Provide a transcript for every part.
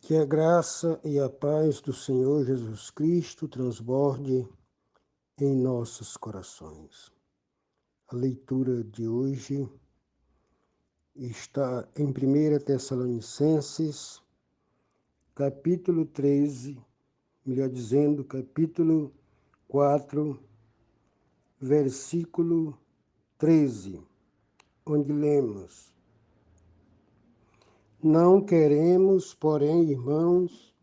Que a graça e a paz do Senhor Jesus Cristo transborde em nossos corações. A leitura de hoje está em 1 Tessalonicenses, capítulo 13, melhor dizendo, capítulo 4, versículo 13, onde lemos: Não queremos, porém, irmãos,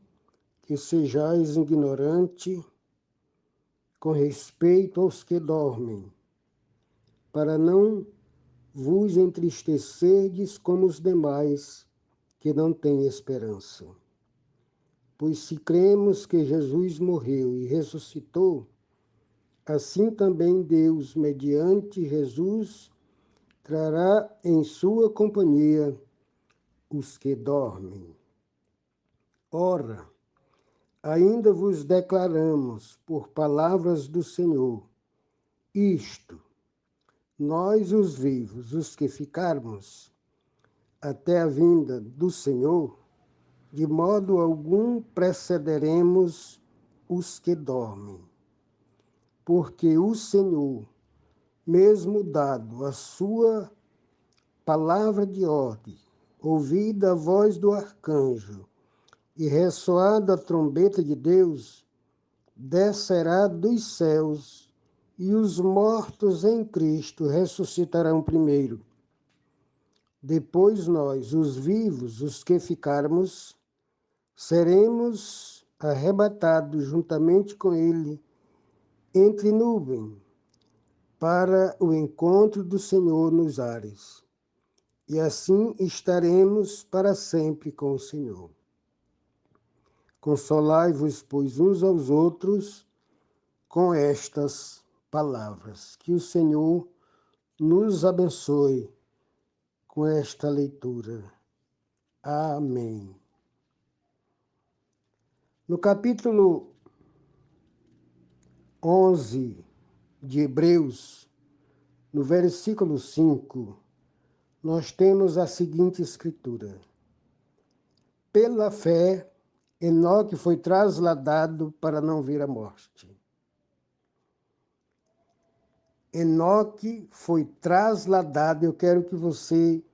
que sejais ignorantes com respeito aos que dormem, para não vos entristecerdes como os demais, que não têm esperança. Pois se cremos que Jesus morreu e ressuscitou, assim também Deus, mediante Jesus, trará em sua companhia os que dormem. Ora, ainda vos declaramos, por palavras do Senhor, isto: nós, os vivos, os que ficarmos até a vinda do Senhor, de modo algum precederemos os que dormem. Porque o Senhor, mesmo dado a sua palavra de ordem, ouvida a voz do arcanjo e ressoada a trombeta de Deus, descerá dos céus, e os mortos em Cristo ressuscitarão primeiro. Depois nós, os vivos, os que ficarmos, seremos arrebatados juntamente com ele entre nuvens para o encontro do Senhor nos ares. E assim estaremos para sempre com o Senhor. Consolai-vos, pois, uns aos outros com estas palavras. Que o Senhor nos abençoe com esta leitura. Amém. No capítulo 11 de Hebreus, no versículo 5, nós temos a seguinte escritura: Pela fé, Enoque foi trasladado para não ver a morte. Enoque foi trasladado, eu quero que você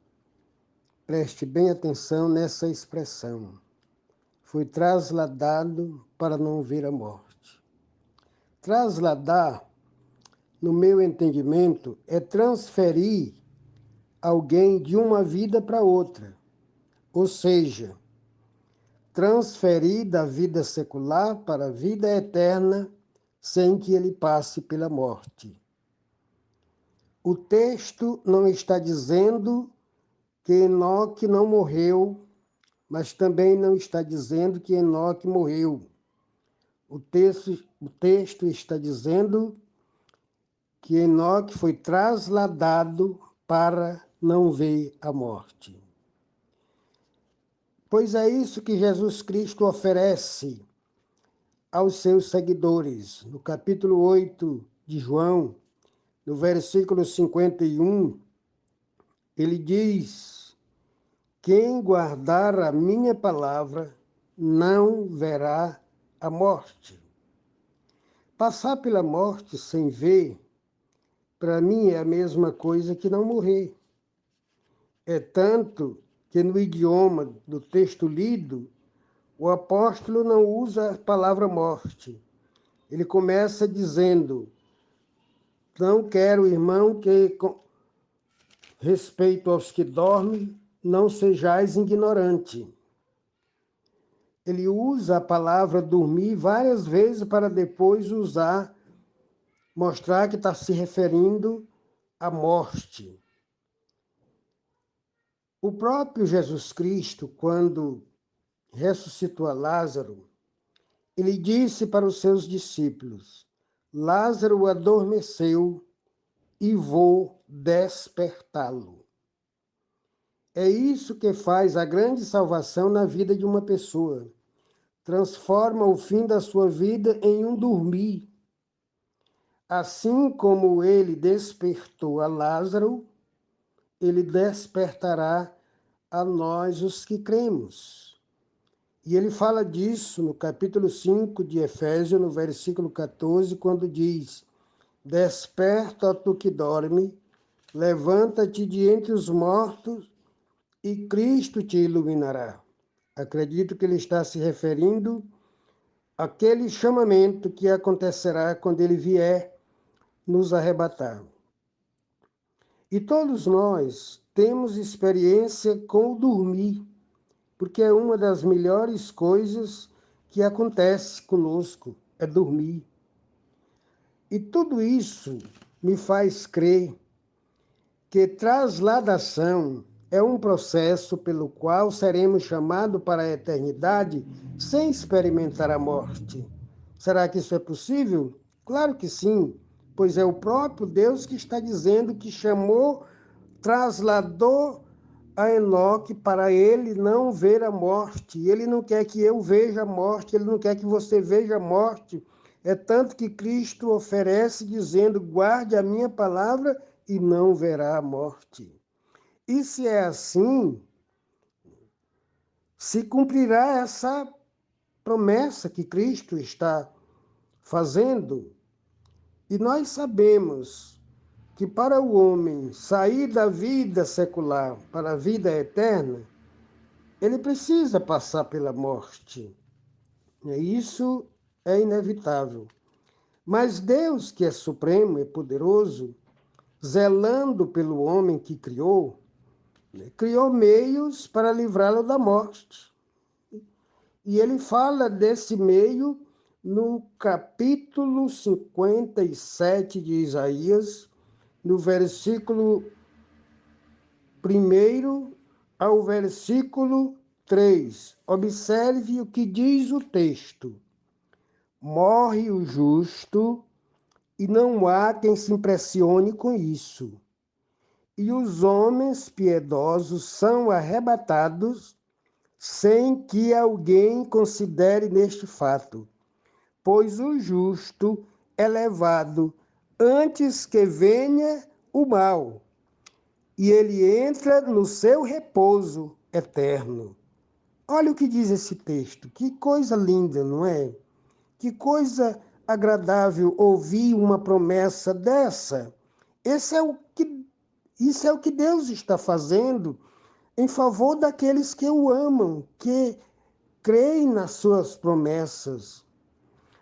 preste bem atenção nessa expressão. Foi trasladado para não ver a morte. Trasladar, no meu entendimento, é transferir alguém de uma vida para outra. Ou seja, transferir da vida secular para a vida eterna sem que ele passe pela morte. O texto não está dizendo que Enoque não morreu, mas também não está dizendo que Enoque morreu. O texto está dizendo que Enoque foi trasladado para não ver a morte. Pois é isso que Jesus Cristo oferece aos seus seguidores. No capítulo 8 de João, no versículo 51, ele diz: Quem guardar a minha palavra não verá a morte. Passar pela morte sem ver, para mim, é a mesma coisa que não morrer. É tanto que no idioma do texto lido, o apóstolo não usa a palavra morte. Ele começa dizendo: Não quero, irmão, que com respeito aos que dormem, não sejais ignorante. Ele usa a palavra dormir várias vezes para depois mostrar que está se referindo à morte. O próprio Jesus Cristo, quando ressuscitou a Lázaro, ele disse para os seus discípulos: Lázaro adormeceu e vou despertá-lo. É isso que faz a grande salvação na vida de uma pessoa. Transforma o fim da sua vida em um dormir. Assim como ele despertou a Lázaro, ele despertará a nós os que cremos. E ele fala disso no capítulo 5 de Efésios, no versículo 14, quando diz: Desperta, ó tu que dorme, levanta-te de entre os mortos e Cristo te iluminará. Acredito que ele está se referindo àquele chamamento que acontecerá quando ele vier nos arrebatar. E todos nós temos experiência com o dormir, porque é uma das melhores coisas que acontece conosco, é dormir. E tudo isso me faz crer que trasladação é um processo pelo qual seremos chamados para a eternidade sem experimentar a morte. Será que isso é possível? Claro que sim, pois é o próprio Deus que está dizendo que chamou, trasladou a Enoque para ele não ver a morte. Ele não quer que eu veja a morte, ele não quer que você veja a morte. É tanto que Cristo oferece dizendo: guarde a minha palavra e não verá a morte. E se é assim, se cumprirá essa promessa que Cristo está fazendo. E nós sabemos que para o homem sair da vida secular para a vida eterna, ele precisa passar pela morte. E isso é inevitável. Mas Deus, que é supremo e poderoso, zelando pelo homem que criou, criou meios para livrá-lo da morte. E ele fala desse meio no capítulo 57 de Isaías, no versículo 1 ao versículo 3. Observe o que diz o texto. Morre o justo, e não há quem se impressione com isso. E os homens piedosos são arrebatados sem que alguém considere neste fato, pois o justo é levado antes que venha o mal, e ele entra no seu repouso eterno. Olha o que diz esse texto, que coisa linda, não é? Que coisa agradável ouvir uma promessa dessa. Isso é o que Deus está fazendo em favor daqueles que o amam, que creem nas suas promessas.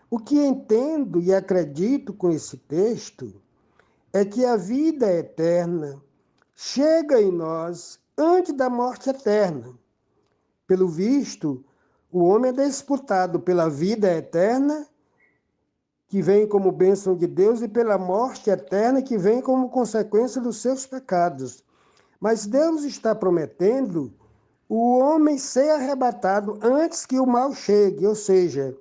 O que entendo e acredito com esse texto é que a vida eterna chega em nós antes da morte eterna. Pelo visto, o homem é disputado pela vida eterna, que vem como bênção de Deus, e pela morte eterna, que vem como consequência dos seus pecados. Mas Deus está prometendo o homem ser arrebatado antes que o mal chegue, ou seja,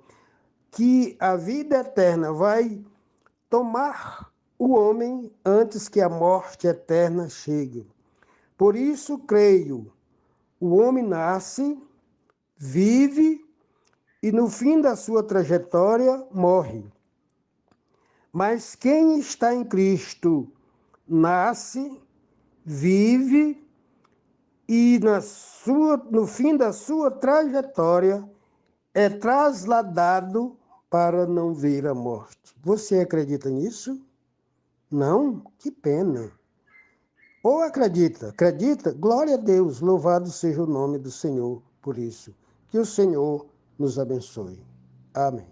que a vida eterna vai tomar o homem antes que a morte eterna chegue. Por isso, creio, o homem nasce, vive e no fim da sua trajetória morre. Mas quem está em Cristo nasce, vive e no fim da sua trajetória é trasladado para não ver a morte. Você acredita nisso? Não? Que pena. Ou acredita? Acredita? Glória a Deus, louvado seja o nome do Senhor por isso. Que o Senhor nos abençoe. Amém.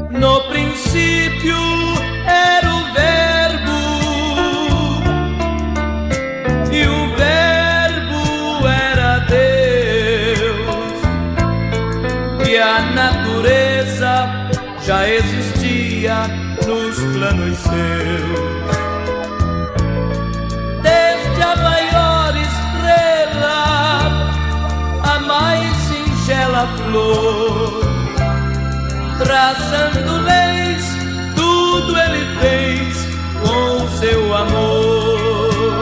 No princípio era o Verbo, e o Verbo era Deus, e a natureza já existia nos planos seus. Desde a maior estrela, a mais singela flor, traçando leis, tudo ele fez com seu amor.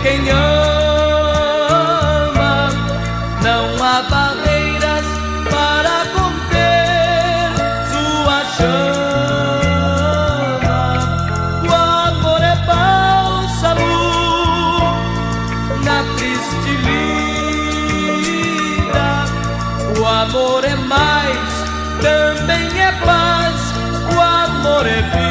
quem ama, não há barreiras para conter sua chama. O amor é bálsamo na triste lida, o amor é mais, também é paz, o amor é vida.